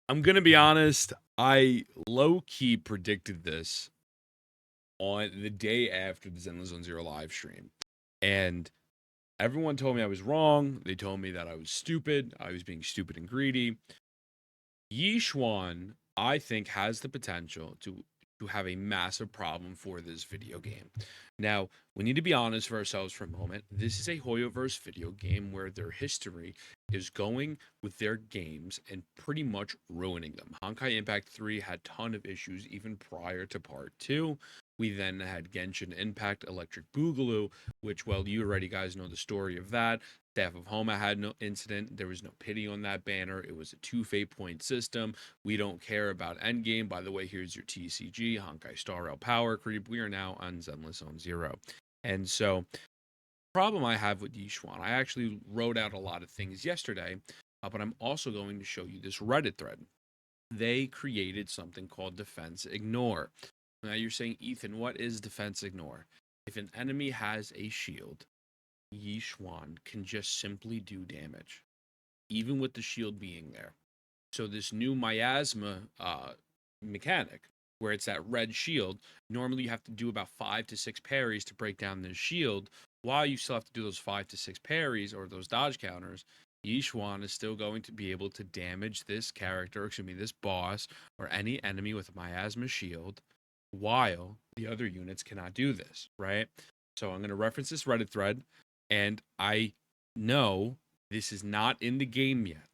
I'm gonna be honest. I low key predicted this on the day after the Zenless Zone Zero live stream, and everyone told me I was wrong. They told me that I was stupid. I was being stupid and greedy. Yichuan, I think, has the potential to have a massive problem for this video game. Now, we need to be honest for ourselves for a moment. This is a Hoyoverse video game where their history is going with their games and pretty much ruining them. Honkai Impact 3 had a ton of issues even prior to Part 2. We then had Genshin Impact Electric Boogaloo, which, well, you already guys know the story of that. Staff of Homa had no incident. There was no pity on that banner. It was a 2 fate point system. We don't care about endgame. By the way, here's your TCG, Honkai Star Rail Power Creep. We are now on Zenless Zone Zero. And so, problem I have with YiXuan, I actually wrote out a lot of things yesterday, but I'm also going to show you this Reddit thread. They created something called Defense Ignore. Now you're saying, Ethan, what is Defense Ignore? If an enemy has a shield, YiXuan can just simply do damage, even with the shield being there. So this new miasma mechanic, where it's that red shield, normally you have to do about 5 to 6 parries to break down the shield. While you still have to do those 5 to 6 parries or those dodge counters, YiXuan is still going to be able to damage this character, excuse me, this boss, or any enemy with a miasma shield, while the other units cannot do this, right? So I'm going to reference this Reddit thread, and I know this is not in the game yet.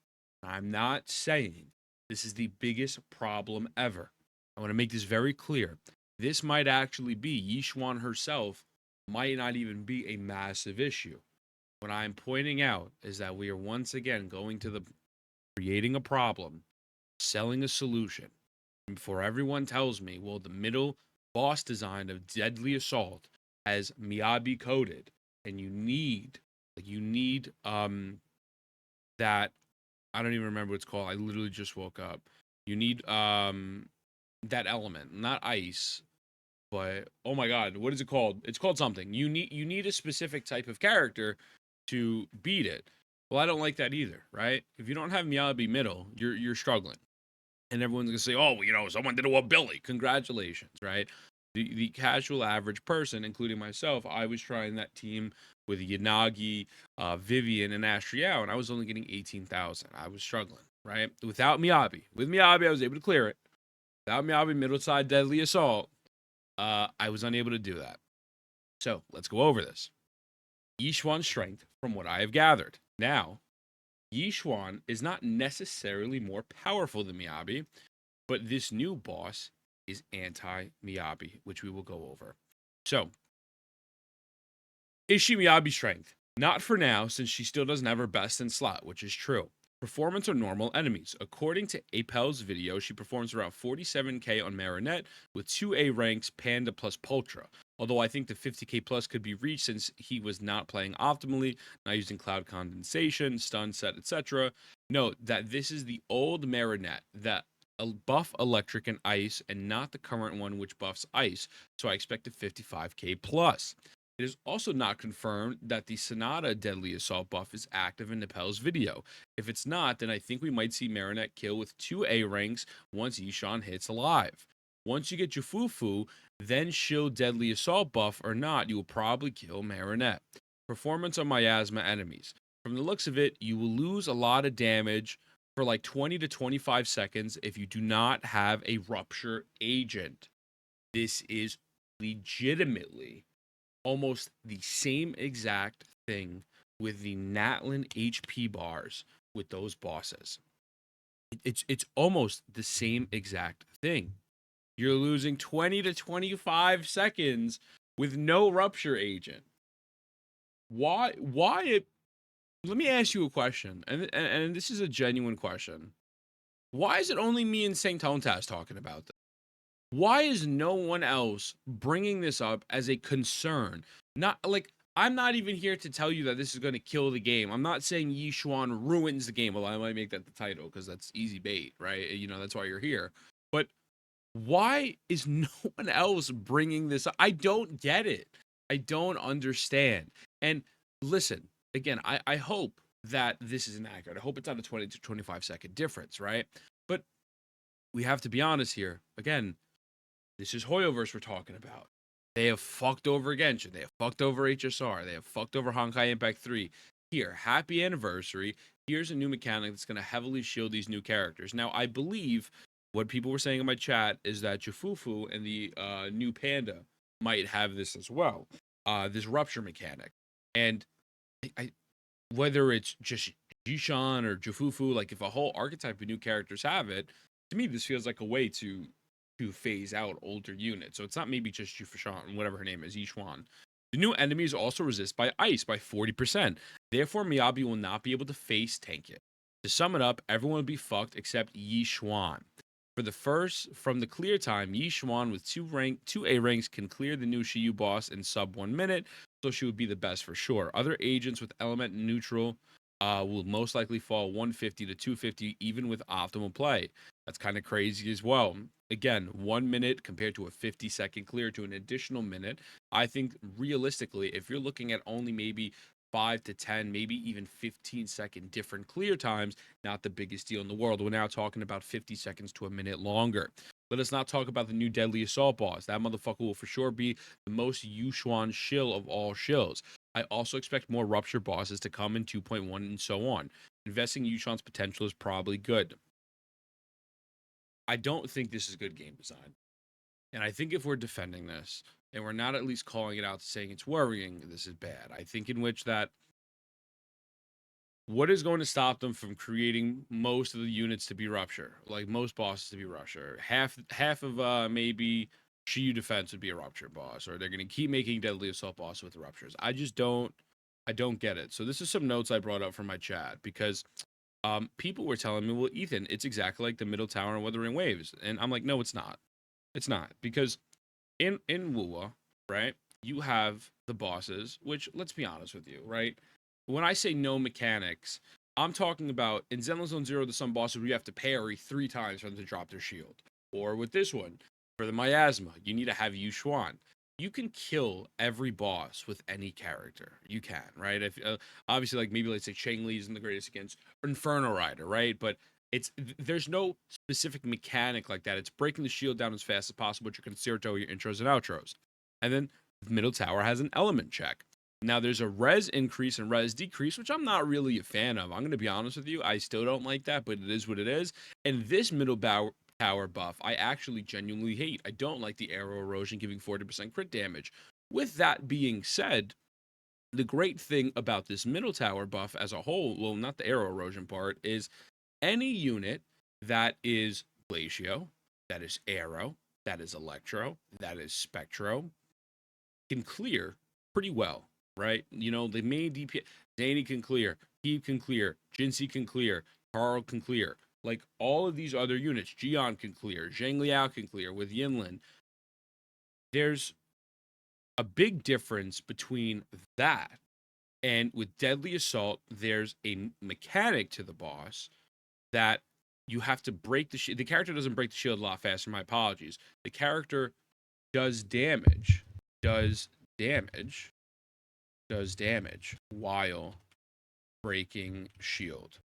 I'm not saying this is the biggest problem ever. I want to make this very clear. This might actually be, YiXuan herself might not even be a massive issue. What I'm pointing out is that we are once again going to the creating a problem, selling a solution. And before everyone tells me, well, the middle boss design of Deadly Assault has Miyabi coded, and you need that, I don't even remember what it's called. I literally just woke up. You need that element, not ice, but oh my god, what is it called? It's called something. You need a specific type of character to beat it. Well, I don't like that either, right? If you don't have Miyabi middle, you're struggling. And everyone's gonna say, "Oh, someone did it with Billy. Congratulations!" Right? The casual average person, including myself, I was trying that team with Yanagi, Vivian, and Astriel, and I was only getting 18,000. I was struggling, right? Without Miyabi, with Miyabi, I was able to clear it. Without Miyabi, middle side Deadly Assault, I was unable to do that. So let's go over this. YiXuan's strength, from what I have gathered. Now, YiXuan is not necessarily more powerful than Miyabi, but this new boss is anti-Miyabi, which we will go over. So, is she Miyabi's strength? Not for now, since she still doesn't have her best in slot, which is true. Performance are normal enemies. According to Apel's video, she performs around 47k on Marinette with 2A ranks, Panda plus Pultra. Although I think the 50k plus could be reached since he was not playing optimally, not using cloud condensation, stun set, etc. Note that this is the old Marinette that buff electric and ice, and not the current one which buffs ice. So I expect a 55k plus. It is also not confirmed that the Sonata Deadly Assault buff is active in Nepal's video. If it's not, then I think we might see Marinette kill with 2A ranks once YiXuan hits alive. Once you get Jufufu, then she'll Deadly Assault buff or not, you will probably kill Marinette. Performance on Miasma enemies. From the looks of it, you will lose a lot of damage for like 20 to 25 seconds if you do not have a rupture agent. This is legitimately almost the same exact thing with the Natlin HP bars with those bosses. It's almost the same exact thing. You're losing 20 to 25 seconds with no rupture agent. Why let me ask you a question, and this is a genuine question. Why is it only me and Saint Tontas talking about this? Why is no one else bringing this up as a concern? Not like, I'm not even here to tell you that this is going to kill the game. I'm not saying YiXuan ruins the game. Well, I might make that the title because that's easy bait, right? That's why you're here. But why is no one else bringing this up? I don't get it. I don't understand. And listen, again, I hope that this is inaccurate. I hope it's not a 20 to 25 second difference, right? But we have to be honest here. Again, this is Hoyoverse we're talking about. They have fucked over Genshin. They have fucked over HSR. They have fucked over Honkai Impact 3. Here, happy anniversary. Here's a new mechanic that's going to heavily shield these new characters. Now, I believe what people were saying in my chat is that Jufufu and the new Panda might have this as well. This rupture mechanic. And I whether it's just Yichuan or Jufufu, like if a whole archetype of new characters have it, to me this feels like a way to phase out older units. So it's not maybe just Jufuan, whatever her name is, Yichuan. The new enemies also resist by ice by 40%. Therefore, Miyabi will not be able to face tank it. To sum it up, everyone will be fucked except Yichuan. From the clear time, Yichuan with two A ranks can clear the new Shiyu boss in sub 1 minute, so she would be the best for sure. Other agents with element neutral will most likely fall 150 to 250 even with optimal play. That's kind of crazy as well. Again, 1 minute compared to a 50-second clear to an additional minute. I think realistically, if you're looking at only maybe 5 to 10, maybe even 15-second different clear times, not the biggest deal in the world. We're now talking about 50 seconds to a minute longer. Let us not talk about the new Deadly Assault boss. That motherfucker will for sure be the most Yichuan shill of all shills. I also expect more Rupture bosses to come in 2.1 and so on. Investing in Yichuan's potential is probably good. I don't think this is good game design. And I think if we're defending this, and we're not at least calling it out saying it's worrying, this is bad. I think in which that what is going to stop them from creating most of the units to be Rupture, like most bosses to be Rupture? Half of maybe Shiyu defense would be a Rupture boss, or they're going to keep making Deadly Assault boss with Ruptures. I don't get it. So this is some notes I brought up from my chat because people were telling me, well, Ethan, it's exactly like the Middle Tower and Wuthering Waves, and I'm like, no, it's not. It's not, because in WoW, right, you have the bosses, which, let's be honest with you, right? When I say no mechanics, I'm talking about in Zenless Zone Zero, the some bosses where you have to parry 3 times for them to drop their shield. Or with this one, for the Miasma, you need to have Yichuan. You can kill every boss with any character. You can, right? If obviously, like maybe let's say Chang Li isn't the greatest against Inferno Rider, right? But there's no specific mechanic like that. It's breaking the shield down as fast as possible, which you can concerto your intros and outros. And then Middle Tower has an element check. Now there's a res increase and res decrease, which I'm not really a fan of. I'm going to be honest with you. I still don't like that, but it is what it is. And this Middle Tower buff, I actually genuinely hate. I don't like the arrow erosion giving 40% crit damage. With that being said, the great thing about this Middle Tower buff as a whole, well, not the arrow erosion part, is any unit that is Glacio, that is Arrow, that is Electro, that is Spectro, can clear pretty well, right? You know, the main DPS, Zany can clear, Heave can clear, Jinxie can clear, Carl can clear. Like all of these other units, Jian can clear, Zhang Liao can clear with Yinlin. There's a big difference between that and with Deadly Assault, there's a mechanic to the boss that you have to break the shield. The character doesn't break the shield a lot faster. My apologies. The character does damage while breaking shield.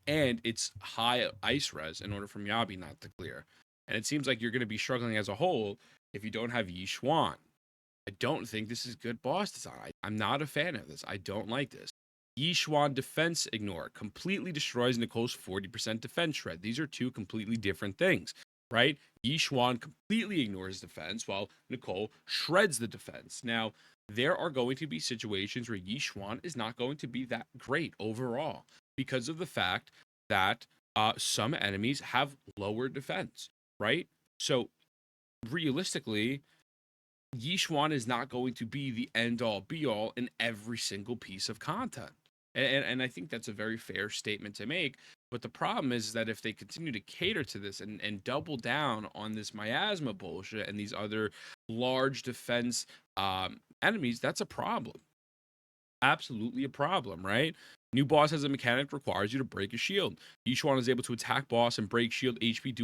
And it's high ice res in order for Miyabi not to clear. And it seems like you're going to be struggling as a whole if you don't have YiXuan. I don't think this is good boss design. I'm not a fan of this. I don't like this. Yichuan defense ignore completely destroys Nicole's 40% defense shred. These are two completely different things, right? Yichuan completely ignores defense while Nicole shreds the defense. Now, there are going to be situations where Yichuan is not going to be that great overall because of the fact that some enemies have lower defense, right? So realistically, YiXuan is not going to be the end all be all in every single piece of content. And I think that's a very fair statement to make. But the problem is that if they continue to cater to this and double down on this miasma bullshit and these other large defense enemies, that's a problem. Absolutely a problem, right? New boss has a mechanic requires you to break a shield. YiXuan is able to attack boss and break shield HP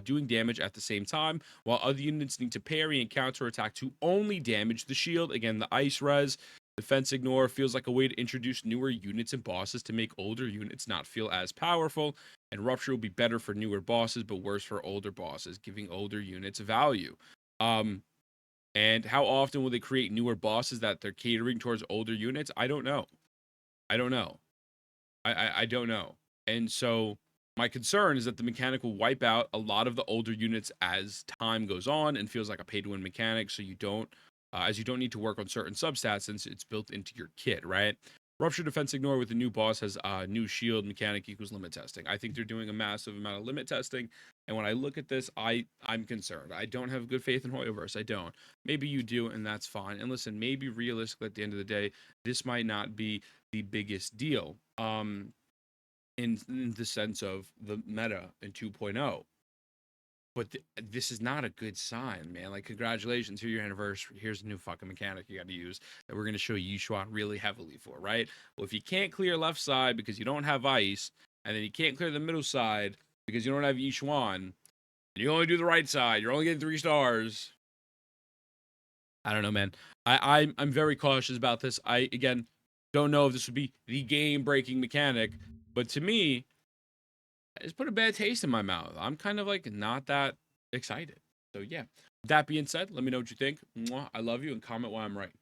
doing damage at the same time, while other units need to parry and counter attack to only damage the shield. Again, the ice res, defense ignore feels like a way to introduce newer units and bosses to make older units not feel as powerful. and rupture will be better for newer bosses, but worse for older bosses, giving older units value. Um, and how often will they create newer bosses that they're catering towards older units? I don't know. I don't know. I don't know. And so my concern is that the mechanic will wipe out a lot of the older units as time goes on and feels like a pay to win mechanic. So you don't, as you don't need to work on certain substats since it's built into your kit, right? Rupture Defense Ignore with the new boss has new shield mechanic equals limit testing. I think they're doing a massive amount of limit testing. And when I look at this, I'm concerned. I don't have good faith in Hoyoverse. I don't. Maybe you do, and that's fine. And listen, maybe realistically at the end of the day, this might not be the biggest deal. In the sense of the meta in 2.0. But this is not a good sign, man. Like, congratulations, here's your anniversary. Here's a new fucking mechanic you got to use that we're going to show Yichuan really heavily for, right? Well, if you can't clear left side because you don't have ice, and then you can't clear the middle side because you don't have Yichuan, and you only do the right side, you're only getting 3 stars. I don't know, man. I'm very cautious about this. I, again, don't know if this would be the game-breaking mechanic, but to me, it's put a bad taste in my mouth. I'm kind of like not that excited. So yeah. That being said, let me know what you think. Mwah, I love you, and comment why I'm right.